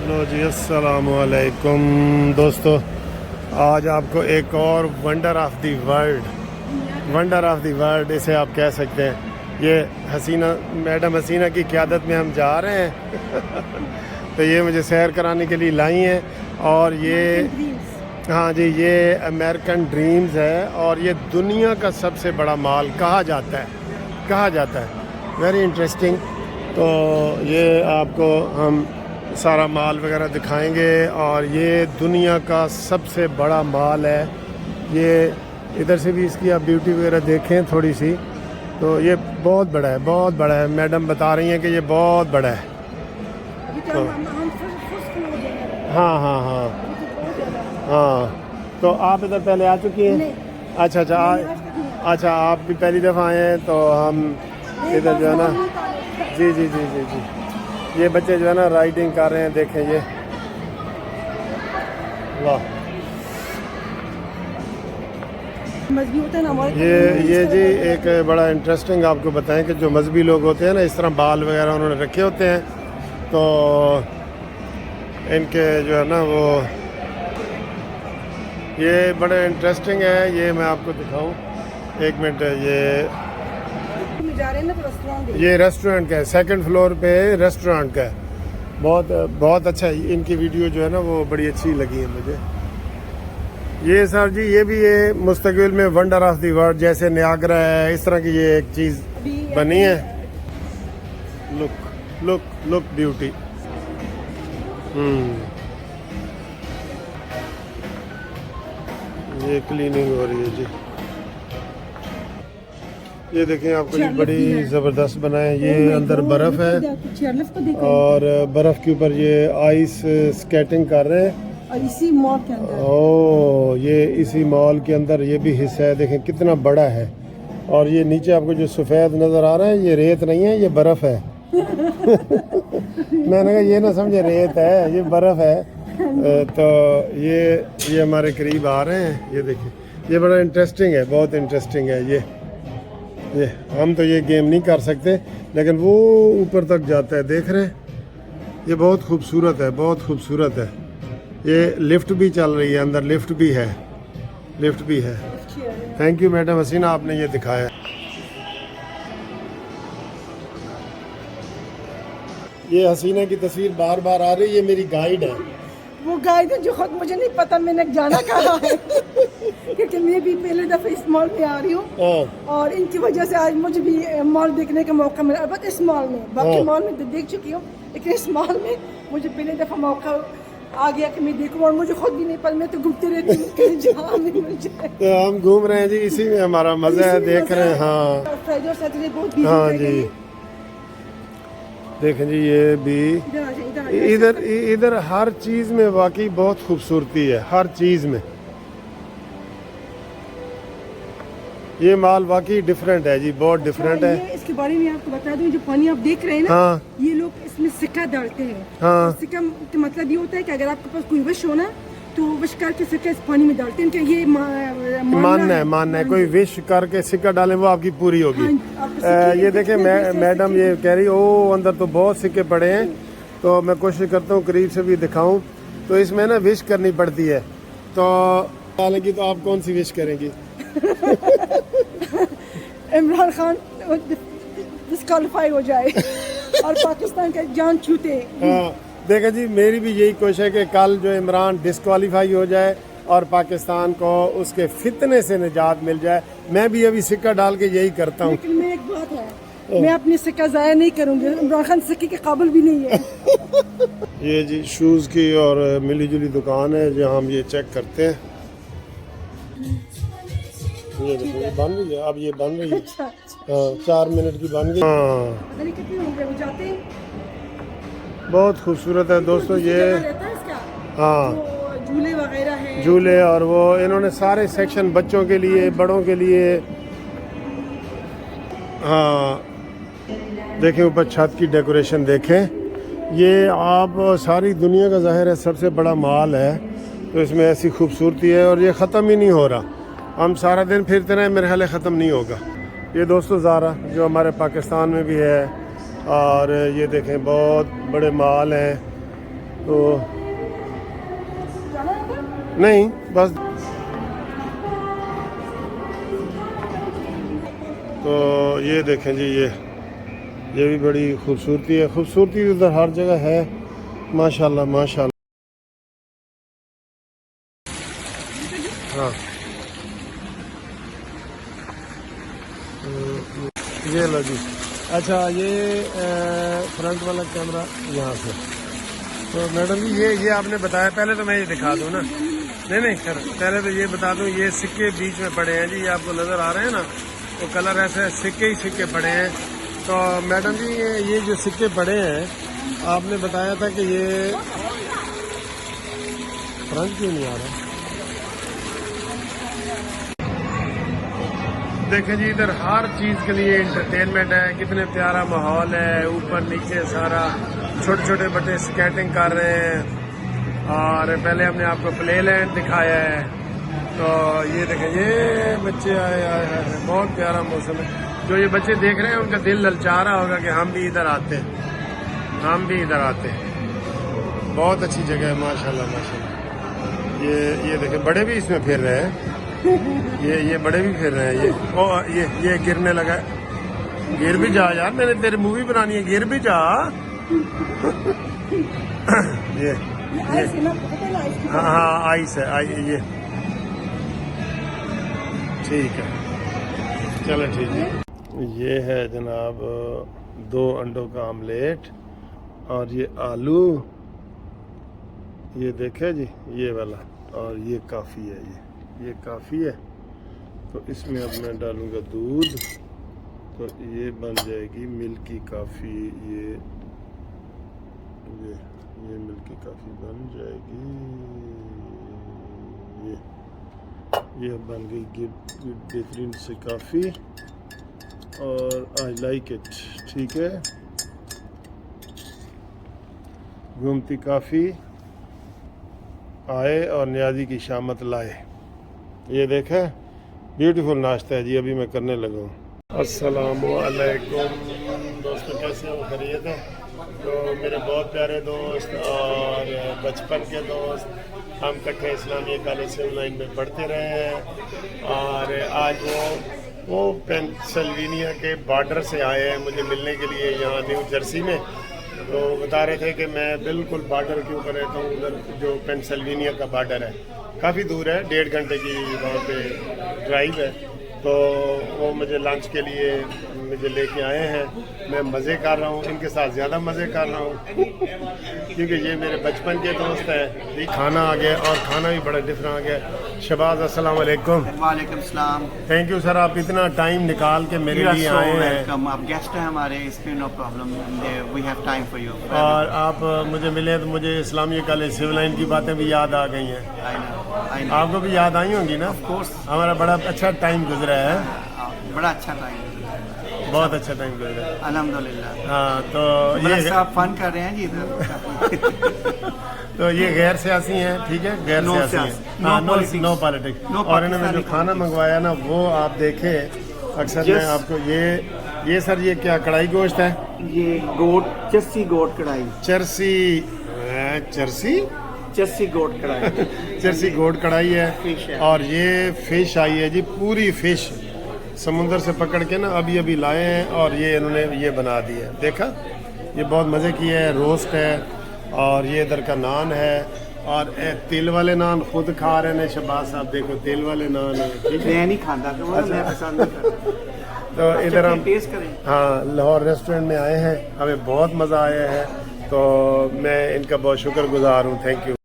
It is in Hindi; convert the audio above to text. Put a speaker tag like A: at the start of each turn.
A: लो जी, अस्सलामु अलैकुम दोस्तों। आज आपको एक और वंडर ऑफ द वर्ल्ड इसे आप कह सकते हैं। ये मैडम हसीना की क़यादत में हम जा रहे हैं तो ये मुझे सैर कराने के लिए लाई हैं। और ये हाँ जी, ये अमेरिकन ड्रीम्स है और ये दुनिया का सबसे बड़ा मॉल कहा जाता है। Very interesting. तो ये आपको हम सारा मॉल वगैरह दिखाएंगे और ये दुनिया का सबसे बड़ा मॉल है। ये इधर से भी इसकी आप ब्यूटी वगैरह देखें थोड़ी सी, तो ये बहुत बड़ा है। मैडम बता रही हैं कि ये बहुत बड़ा है। तो हाँ, तो आप इधर पहले आ चुकी हैं? अच्छा, आप भी पहली दफ़ा आए हैं। तो हम इधर जो है ना, जी, ये बच्चे जो है ना राइडिंग कर रहे हैं, देखें ये, वाह। ये जी एक बड़ा इंटरेस्टिंग आपको बताएं कि जो मजहबी लोग होते हैं ना, इस तरह बाल वगैरह उन्होंने रखे होते हैं, तो इनके जो है ना वो ये बड़े इंटरेस्टिंग है। ये मैं आपको दिखाऊं, एक मिनट। ये रेस्टोरेंट का है, सेकंड फ्लोर पे रेस्टोरेंट का है। बहुत अच्छा है। इनकी वीडियो जो है ना वो बड़ी अच्छी लगी है मुझे। ये सर जी, ये भी ये मुस्तकबिल में वंडर ऑफ द वर्ल्ड जैसे नियाग्रा है, इस तरह की ये एक चीज़ बनी है। Look beauty. ये क्लीनिंग हो रही है जी। ये देखें, आपको ये बड़ी ज़बरदस्त बनाए। ये अंदर बर्फ़ है और बर्फ़ के ऊपर ये आइस स्केटिंग कर रहे हैं।
B: और इसी मॉल के अंदर,
A: ये इसी मॉल के अंदर ये भी हिस्सा है। देखें कितना बड़ा है। और ये नीचे आपको जो सफ़ेद नज़र आ रहा है, ये रेत नहीं है, ये बर्फ़ है मैंने कहा ये ना समझे रेत है, ये बर्फ़ है। तो ये हमारे करीब आ रहे हैं। ये देखिए, ये बड़ा इंटरेस्टिंग है, बहुत इंटरेस्टिंग है। ये हम तो ये गेम नहीं कर सकते, लेकिन वो ऊपर तक जाता है, देख रहे हैं। ये बहुत खूबसूरत है। ये लिफ्ट भी चल रही है, अंदर लिफ्ट भी है। थैंक यू मैडम हसीना, आपने ये दिखाया। ये हसीना की तस्वीर बार बार आ रही है। ये मेरी गाइड है।
B: वो गाइड है जो खुद मुझे नहीं पता मैंने जाना कहाँ है क्योंकि मैं भी पहले दफे इस मॉल में आ रही हूँ और इनकी वजह से आज मुझे भी मॉल देखने का मौका मिला। बट इस मॉल में, बाकी मॉल में तो देख चुकी हूँ, लेकिन इस मॉल में मुझे पहले दफा मौका आ गया कि मैं देखूँ। और मुझे खुद भी नहीं पता, मैं तो घूमते रहती हूँ।
A: तो हम घूम रहे हैं जी, इसी में हमारा मजा है, देख रहे हैं। हाँ जी, देखें जी, ये भी इधर हर चीज़ में वाकई बहुत खूबसूरती है, हर चीज़ में। ये माल वाकई डिफरेंट है जी, बहुत डिफरेंट है।
B: इसके बारे में आपको बता दूं, जो पानी आप देख रहे हैं ना, ये लोग इसमें सिक्का डालते हैं। सिक्का का मतलब ये होता है कि अगर आपके पास कोई विश हो ना, तो विश करके सिक्का इस पानी में डालते हैं। ये
A: मानना है कोई विश करके सिक्का डालें वो आपकी पूरी होगी। ये देखें, मैडम ये कह रही, ओ अंदर तो बहुत सिक्के पड़े हैं। तो मैं कोशिश करता हूँ करीब से भी दिखाऊं। तो इसमें ना विश करनी पड़ती है। तो हालांकि तो आप कौन सी विश करेंगी?
B: इमरान खान डिस्क्वालीफाई हो जाए और पाकिस्तान का जान छूटे।
A: हाँ, देखा जी, मेरी भी यही कोशिश है कि कल जो इमरान डिस्क्वालीफाई हो जाए और पाकिस्तान को उसके फितने से निजात मिल जाए। मैं भी अभी सिक्का डाल के यही करता हूँ।
B: लेकिन मैं एक बात है, मैं अपनी सिक्का ज़ाया नहीं करूँगी। इमरान खान सिक्के के काबिल भी नहीं है।
A: ये जी शूज़ की और मिली जुली दुकान है जहाँ हम ये चेक करते हैं। ये देखो, ये बन रही है, अब ये बन रही है।
B: अच्छा।
A: 4 मिनट की बन गई।
B: कितने होंगे वो जाते हैं?
A: बहुत खूबसूरत है दोस्तों ये। हाँ,
B: झूले वगैरह हैं,
A: झूले, और वो इन्होंने सारे सेक्शन बच्चों के लिए, बड़ों के लिए। हाँ, देखें ऊपर छत की डेकोरेशन देखें। ये आप सारी दुनिया का ज़ाहिर है सबसे बड़ा मॉल है, तो इसमें ऐसी खूबसूरती है और ये ख़त्म ही नहीं हो रहा। हम सारा दिन फिरते रहे, मेरे ख्याल ख़त्म नहीं होगा। ये दोस्तों ज़ारा जो हमारे पाकिस्तान में भी है, और ये देखें बहुत बड़े मॉल हैं। तो
B: जाना है अंदर?
A: नहीं बस। तो ये देखें जी, ये भी बड़ी खूबसूरती है। खूबसूरती उधर हर जगह है, माशाल्लाह माशाल्लाह। हाँ ये लो जी। अच्छा ये फ्रंट वाला कैमरा यहाँ से। तो मैडम जी ये आपने बताया, पहले तो मैं ये दिखा दूँ ना। नहीं सर, पहले तो ये बता दूँ, ये सिक्के बीच में पड़े हैं जी, ये आपको नज़र आ रहे हैं ना, तो कलर ऐसे सिक्के ही सिक्के पड़े हैं। तो मैडम जी ये जो सिक्के पड़े हैं, आपने बताया था कि ये फ्रंट क्यों नहीं आ रहा? देखें जी, इधर हर चीज़ के लिए इंटरटेनमेंट है। कितने प्यारा माहौल है, ऊपर नीचे सारा छोटे छोटे बच्चे स्केटिंग कर रहे हैं। और पहले हमने आपको प्ले लैंड दिखाया है। तो ये देखें, ये बच्चे आए बहुत प्यारा मौसम है। जो ये बच्चे देख रहे हैं उनका दिल ललचा रहा होगा कि हम भी इधर आते, हम भी इधर आते। बहुत अच्छी जगह है माशाल्लाह माशाल्लाह। ये देखें, बड़े भी इसमें फिर रहे हैं। ये बड़े भी फिर रहे हैं। ये गिरने लगा है। गिर भी जा यार, मैंने तेरी मूवी बनानी है, गिर भी जा। ये हाँ आइस है, ये ठीक है, चलो ठीक है। ये है जनाब 2 अंडों का आमलेट और ये आलू, ये देखे जी ये वाला, और ये काफ़ी है, ये काफ़ी है। तो इसमें अब मैं डालूँगा दूध, तो ये बन जाएगी मिल्की काफ़ी। ये मिल्की काफ़ी बन जाएगी। ये बन गई बेहतरीन से काफ़ी, और आई लाइक इट। ठीक है, घूमती काफ़ी आए और न्याजी की शामत लाए। ये देखें, ब्यूटीफुल नाश्ता है जी, अभी मैं करने लगा हूँ। अस्सलामुअलैकुम दोस्तों, कैसे हो? खैरियत है? तो मेरे बहुत प्यारे दोस्त और बचपन के दोस्त, हम इकट्ठे इस्लामिया कॉलेज सिविल लाइन में पढ़ते रहे हैं। और आज वो पेंसिल्वेनिया के बॉर्डर से आए हैं मुझे मिलने के लिए यहाँ न्यू जर्सी में। तो बता रहे थे कि मैं बिल्कुल बॉर्डर के ऊपर रहता हूँ, उधर जो पेंसिल्वेनिया का बॉर्डर है, काफ़ी दूर है, 1.5 घंटे की वहाँ पे ड्राइव है। तो वो मुझे लंच के लिए मुझे लेके आए हैं। मैं मज़े कर रहा हूँ, इनके साथ ज़्यादा मज़े कर रहा हूँ क्योंकि ये मेरे बचपन के दोस्त हैं। खाना आ गया, और खाना भी बड़ा डिफरेंट आ गया। शहबाज अस्सलाम वालेकुम।
C: वालेकुम सलाम।
A: थैंक यू सर, आप इतना टाइम निकाल के मेरे लिए आए हैं।
C: आप गेस्ट हैं हमारे, इसमें no problem, we have time for you.
A: और आप मुझे मिले तो मुझे इस्लामिया कॉलेज सिविल लाइन की बातें भी याद आ गई हैं। आपको भी याद आई होंगी ना?
C: Of course.
A: हमारा बड़ा अच्छा टाइम गुजरा है,
C: बड़ा अच्छा टाइम,
A: बहुत अच्छा टाइम गुजरा है
C: अल्हम्दुलिल्लाह।
A: हाँ, तो ये
C: आप फन कर रहे हैं जी इधर।
A: तो ये गैर सियासी हैं, ठीक है, गैर सियासी हैं, नो पॉलिटिक्स। और इन्होंने जो खाना मंगवाया ना, वो आप देखे अक्सर मैं आपको ये सर, ये क्या कढ़ाई गोश्त है?
C: ये गोट, चस्सी गोट कढ़ाई,
A: चरसी
C: गोट कढ़ाई
A: चरसी गोट कढ़ाई है। और ये फिश आई है जी, पूरी फिश समुंदर से पकड़ के ना अभी लाए हैं, और ये इन्होंने ये बना दी है। देखा, ये बहुत मज़े की है। रोस्ट है, और ये इधर का नान है, और तेल वाले नान खुद खा रहे हैं शहबाज साहब, देखो तेल वाले नान है, ठीक है।
C: मैं नहीं खाता, मैं पसंद नहीं करता।
A: तो इधर हम
C: टेस्ट करें।
A: हाँ, लाहौर रेस्टोरेंट में आए हैं, हमें बहुत मज़ा आया है। तो मैं इनका बहुत शुक्रगुजार हूँ, थैंक यू।